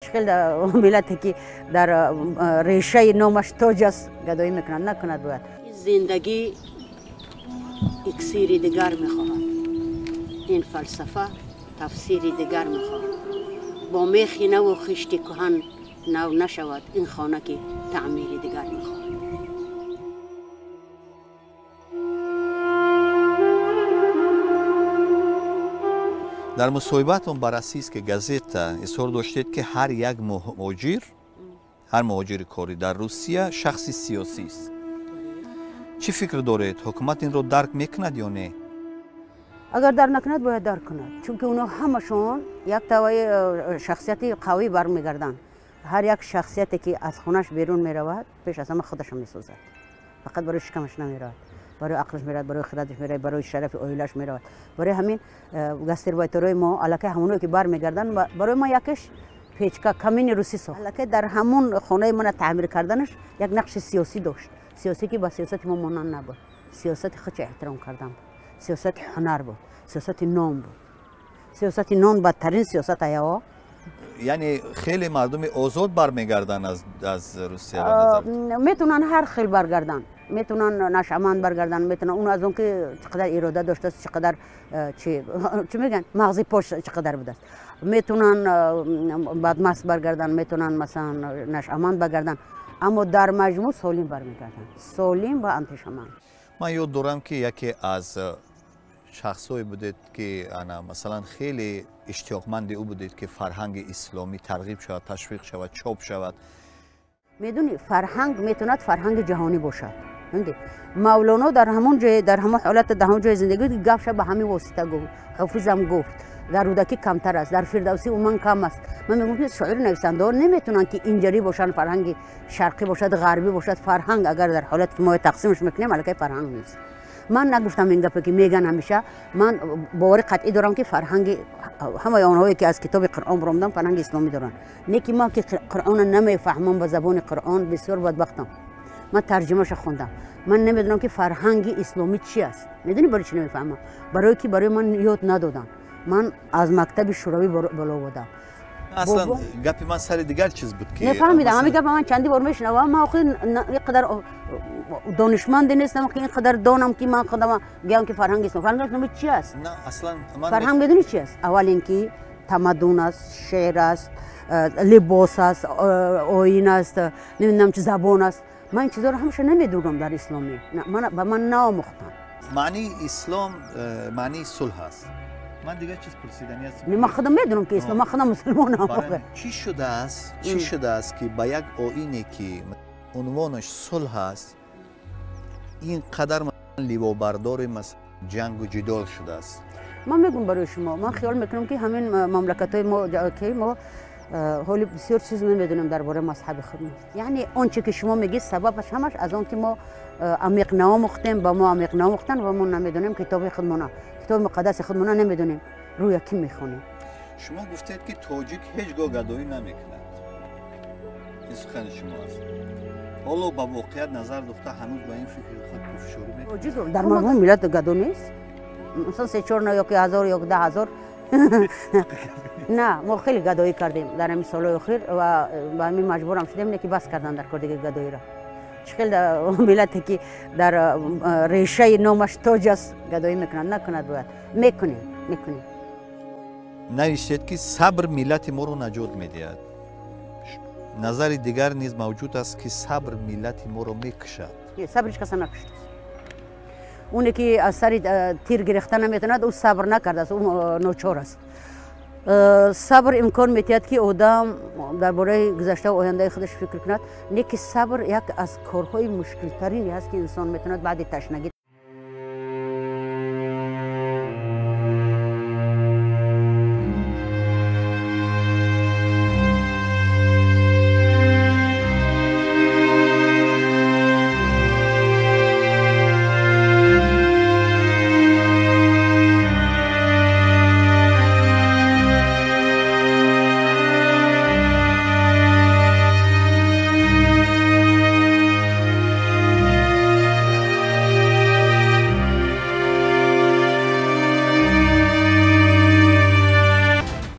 چخیل ملتی که در ریشه نامش تاج است گدایی میکنند نکند باید. زندگی اکسیری دیگر میخواهد. این فلسفه تفسیری دیگر میخواهد. با میخی نو و خشتی کهن نو نشود این خانه که تعمیری دیگر میخواهد. در مصاحبتون بررسی است که گازتا اظهار داشتید که هر یک مهاجر کاری در روسیه شخصی سیاسی است. چی فکر دارید؟ حکومت این رو درک میکند یا نه؟ اگر درک نکند باید درک کند، چون که اونا همشون یک توای شخصیتی قوی برمیگردن. هر یک شخصیتی که از خونش بیرون میرود پیش از همه خودش میسوزد، فقط برای شکمش نمیرود، برای عقلش میرود، برای خردش میرود، برای شرف اویلش میرود. برای همین گاستربایترای ما الکه همونایی که برمیگردن برای ما یکش پیچکا کمین روسی سو الکه در همون خانه ما تعمیر کردنش یک نقش سیاسی داشت. سیاسی که با سیاست ما مانند نبود، سیاست خودش احترام کردن بود، سیاست هنر بود، سیاست نام بود. سیاست نام بدترین سیاست ایوا. یعنی خیلی مردم آزاد برمیگردن از روسیه. میتونن هر خیل برگردن، میتونن نشأمند برگردن، میتونن اون از اون که چقدر اراده داشته است، چقدر چی میگن مغزی پاش چقدر بوده است، میتونن بدمست برگردن، میتونن مثلا نشأمند برگردن، اما در مجموع سالم برمیگردن، سالم و انتشامند. من یاد دارم که یکی از شخصایی بودید که انا مثلا خیلی اشتیاقمند او بودید که فرهنگ اسلامی ترغیب شود، تشویق شود، چاپ شود. میدونی فرهنگ میتوند فرهنگ جهانی باشد. مولانا در همون جای، در همون حالت، در همون جای زندگی گپ شد به همین واسطه گفت. حافظ هم گفت در رودکی کمتر است، در فردوسی اومن کم است. من میگم که شاعر نویسنده‌ها نمیتونن که اینجوری باشن، فرهنگ شرقی باشد، غربی باشد. فرهنگ اگر در حالت که ما تقسیمش میکنیم الکی فرهنگ نیست. من نگفتم این گپی که میگن همیشه، من باور قطعی دارم که فرهنگ همه آنهایی که از کتاب قرآن برآمدن فرهنگ اسلامی دارن. نه که ما که قرآن نمیفهمم به زبان قرآن بسیار بدبختم. من ترجمهش خوندم، من نمیدونم که فرهنگ اسلامی چی است. میدونی برای چی نمیفهمم؟ برای که برای من یاد ندادن. من از مکتب شوروی بالا بودم. اصلا گپی من سر دیگر چیز بود که نفهمیدم. همین گپ من چندی بار میشنوم. من آخه اینقدر دانشمند نیستم که اینقدر دانم که من خودم بگم که فرهنگ اسلامی چی است. نه اصلا فرهنگ بدونی چی است؟ اول اینکه تمدن است، شعر است، لباس است، آیین است، نمیدونم چه زبان است. من این چیزا رو همش نمیدونم در اسلامی. من به من نامختن. معنی اسلام معنی صلح است. من دیگه چیز پرسیدنی است. من خودم میدونم که اسلام، من خودم مسلمانم. چی شده است که با یک آیینی که عنوانش صلح است اینقدر لیوابردار جنگ و جدال شده است؟ من میگم برای شما، من خیال میکنم که همین مملکت‌های ما که ما حالی بسیار چیز نمیدونیم درباره مذهب خودمون. یعنی آنچه که شما میگید سببش همش از آن که ما عمیق نامختیم، با ما عمیق نامختن و ما نمیدونیم کتاب خودمون، کتاب مقدس خودمون نمیدونیم، روی کی میخونیم. شما گفتید که تاجیک هیچگاه گدایی نمیکند. این سخن شما است. حالا با واقعیت نظر داشته هنوز با این فکر خود پافشاری میکنید؟ تاجیک در مجموع ملت گدو نیست. مثلا 3-4 یا که 1000 یا 10000 نه، ما خیلی گدایی کردیم در این سالهای اخیر و با همین مجبورم شدیم که بس کردن در کار دیگه گدایی را. خیلی ملتی که در ریشه نامش تاج است گدایی میکنند نکند باید. میکنیم. نوشتید که صبر ملت ما رو نجات میدهد. نظر دیگر نیز موجود است که صبر ملت ما رو میکشد. صبرش کسی نکشته. اونی که از سر تیر گرفتن نمیتوند او صبر نکرده است، او ناچار است. صبر امکان میتید که آدم درباره گذشته و آینده خودش فکر کند. نه که صبر یک از کارهای مشکل ترینی است که انسان میتوند بعد تشنگی